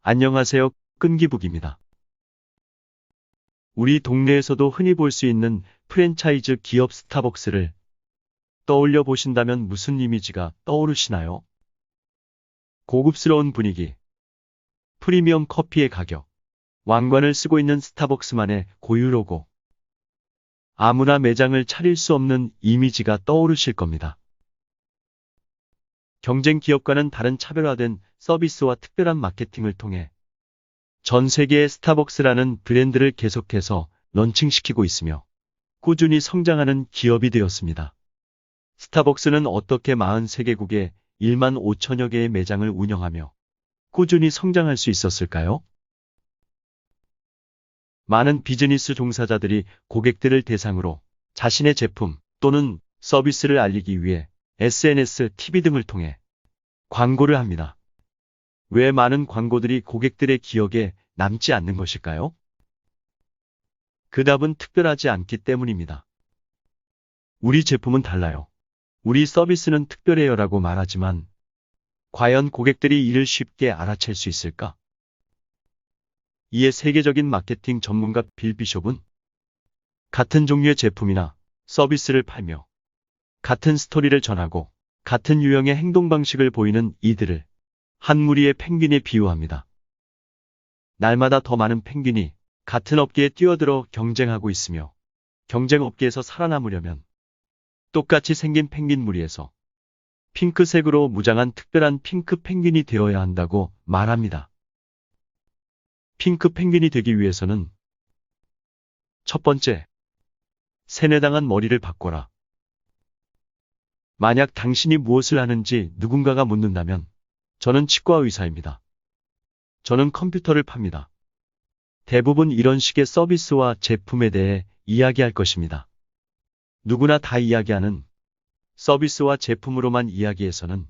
안녕하세요. 끈기북입니다. 우리 동네에서도 흔히 볼 수 있는 프랜차이즈 기업 스타벅스를 떠올려 보신다면 무슨 이미지가 떠오르시나요? 고급스러운 분위기, 프리미엄 커피의 가격, 왕관을 쓰고 있는 스타벅스만의 고유 로고. 아무나 매장을 차릴 수 없는 이미지가 떠오르실 겁니다. 경쟁 기업과는 다른 차별화된 서비스와 특별한 마케팅을 통해 전 세계의 스타벅스라는 브랜드를 계속해서 런칭시키고 있으며 꾸준히 성장하는 기업이 되었습니다. 스타벅스는 어떻게 43개국에 1만 5천여 개의 매장을 운영하며 꾸준히 성장할 수 있었을까요? 많은 비즈니스 종사자들이 고객들을 대상으로 자신의 제품 또는 서비스를 알리기 위해 SNS, TV 등을 통해 광고를 합니다. 왜 많은 광고들이 고객들의 기억에 남지 않는 것일까요? 그 답은 특별하지 않기 때문입니다. 우리 제품은 달라요. 우리 서비스는 특별해요라고 말하지만 과연 고객들이 이를 쉽게 알아챌 수 있을까? 이에 세계적인 마케팅 전문가 빌 비숍은 같은 종류의 제품이나 서비스를 팔며 같은 스토리를 전하고 같은 유형의 행동 방식을 보이는 이들을 한 무리의 펭귄에 비유합니다. 날마다 더 많은 펭귄이 같은 업계에 뛰어들어 경쟁하고 있으며 경쟁 업계에서 살아남으려면 똑같이 생긴 펭귄 무리에서 핑크색으로 무장한 특별한 핑크 펭귄이 되어야 한다고 말합니다. 핑크 펭귄이 되기 위해서는 첫 번째, 세뇌당한 머리를 바꿔라. 만약 당신이 무엇을 하는지 누군가가 묻는다면 저는 치과 의사입니다. 저는 컴퓨터를 팝니다. 대부분 이런 식의 서비스와 제품에 대해 이야기할 것입니다. 누구나 다 이야기하는 서비스와 제품으로만 이야기해서는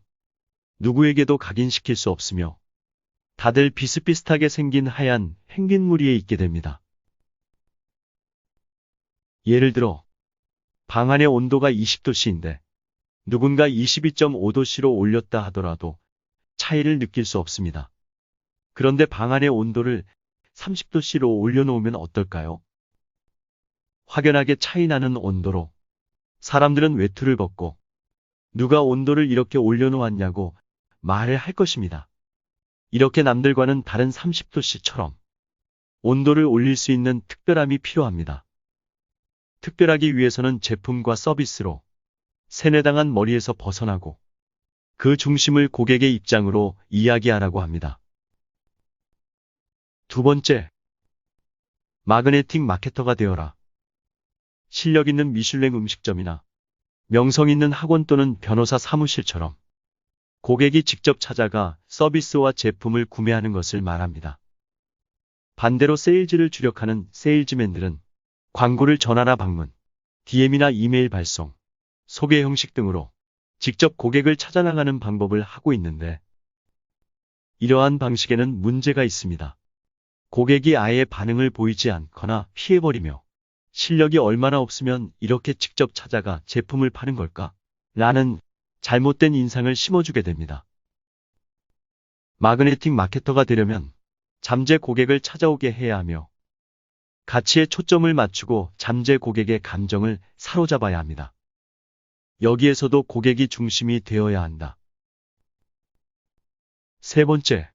누구에게도 각인시킬 수 없으며 다들 비슷비슷하게 생긴 하얀 펭귄 무리에 있게 됩니다. 예를 들어 방 안의 온도가 20도씨인데 누군가 22.5도씨로 올렸다 하더라도 차이를 느낄 수 없습니다. 그런데 방 안의 온도를 30도씨로 올려놓으면 어떨까요? 확연하게 차이 나는 온도로 사람들은 외투를 벗고 누가 온도를 이렇게 올려놓았냐고 말을 할 것입니다. 이렇게 남들과는 다른 30도씨처럼 온도를 올릴 수 있는 특별함이 필요합니다. 특별하기 위해서는 제품과 서비스로 세뇌당한 머리에서 벗어나고 그 중심을 고객의 입장으로 이야기하라고 합니다. 두 번째, 마그네틱 마케터가 되어라. 실력 있는 미슐랭 음식점이나 명성 있는 학원 또는 변호사 사무실처럼 고객이 직접 찾아가 서비스와 제품을 구매하는 것을 말합니다. 반대로 세일즈를 주력하는 세일즈맨들은 광고를 전화나 방문, DM이나 이메일 발송, 소개 형식 등으로 직접 고객을 찾아나가는 방법을 하고 있는데 이러한 방식에는 문제가 있습니다. 고객이 아예 반응을 보이지 않거나 피해버리며 실력이 얼마나 없으면 이렇게 직접 찾아가 제품을 파는 걸까? 라는 잘못된 인상을 심어주게 됩니다. 마그네틱 마케터가 되려면 잠재 고객을 찾아오게 해야 하며 가치에 초점을 맞추고 잠재 고객의 감정을 사로잡아야 합니다. 여기에서도 고객이 중심이 되어야 한다. 세 번째,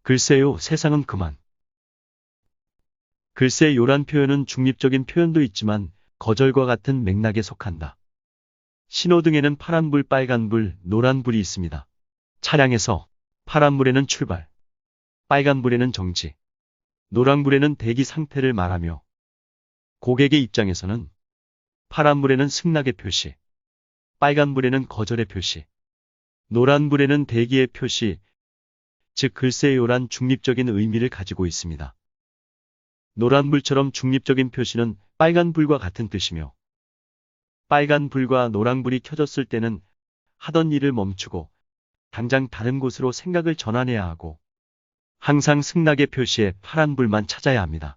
글쎄요, 세상은 그만. 글쎄요란 표현은 중립적인 표현도 있지만 거절과 같은 맥락에 속한다. 신호등에는 파란불, 빨간불, 노란불이 있습니다. 차량에서 파란불에는 출발, 빨간불에는 정지, 노란불에는 대기 상태를 말하며 고객의 입장에서는 파란불에는 승낙의 표시, 빨간불에는 거절의 표시, 노란불에는 대기의 표시, 즉 글쎄요란 중립적인 의미를 가지고 있습니다. 노란불처럼 중립적인 표시는 빨간불과 같은 뜻이며 빨간불과 노란불이 켜졌을 때는 하던 일을 멈추고 당장 다른 곳으로 생각을 전환해야 하고 항상 승낙의 표시에 파란불만 찾아야 합니다.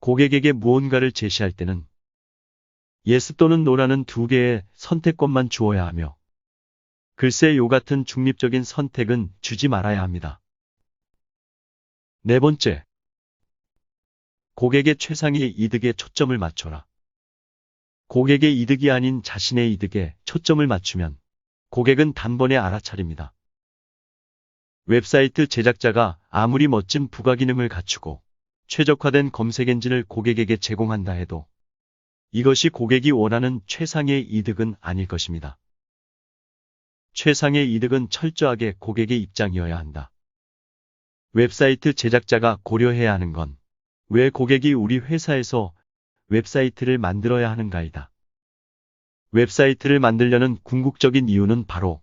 고객에게 무언가를 제시할 때는 예스 또는 노라는 두 개의 선택권만 주어야 하며 글쎄 요 같은 중립적인 선택은 주지 말아야 합니다. 네 번째, 고객의 최상의 이득에 초점을 맞춰라. 고객의 이득이 아닌 자신의 이득에 초점을 맞추면 고객은 단번에 알아차립니다. 웹사이트 제작자가 아무리 멋진 부가기능을 갖추고 최적화된 검색 엔진을 고객에게 제공한다 해도 이것이 고객이 원하는 최상의 이득은 아닐 것입니다. 최상의 이득은 철저하게 고객의 입장이어야 한다. 웹사이트 제작자가 고려해야 하는 건 왜 고객이 우리 회사에서 웹사이트를 만들어야 하는가이다. 웹사이트를 만들려는 궁극적인 이유는 바로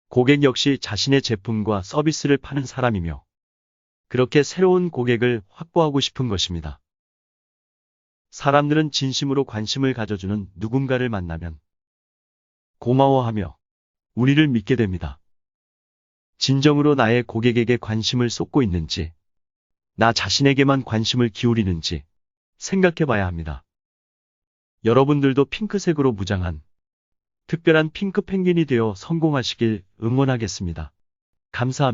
고객 역시 자신의 제품과 서비스를 파는 사람이며 그렇게 새로운 고객을 확보하고 싶은 것입니다. 사람들은 진심으로 관심을 가져주는 누군가를 만나면 고마워하며 우리를 믿게 됩니다. 진정으로 나의 고객에게 관심을 쏟고 있는지, 나 자신에게만 관심을 기울이는지 생각해 봐야 합니다. 여러분들도 핑크색으로 무장한 특별한 핑크 펭귄이 되어 성공하시길 응원하겠습니다. 감사합니다.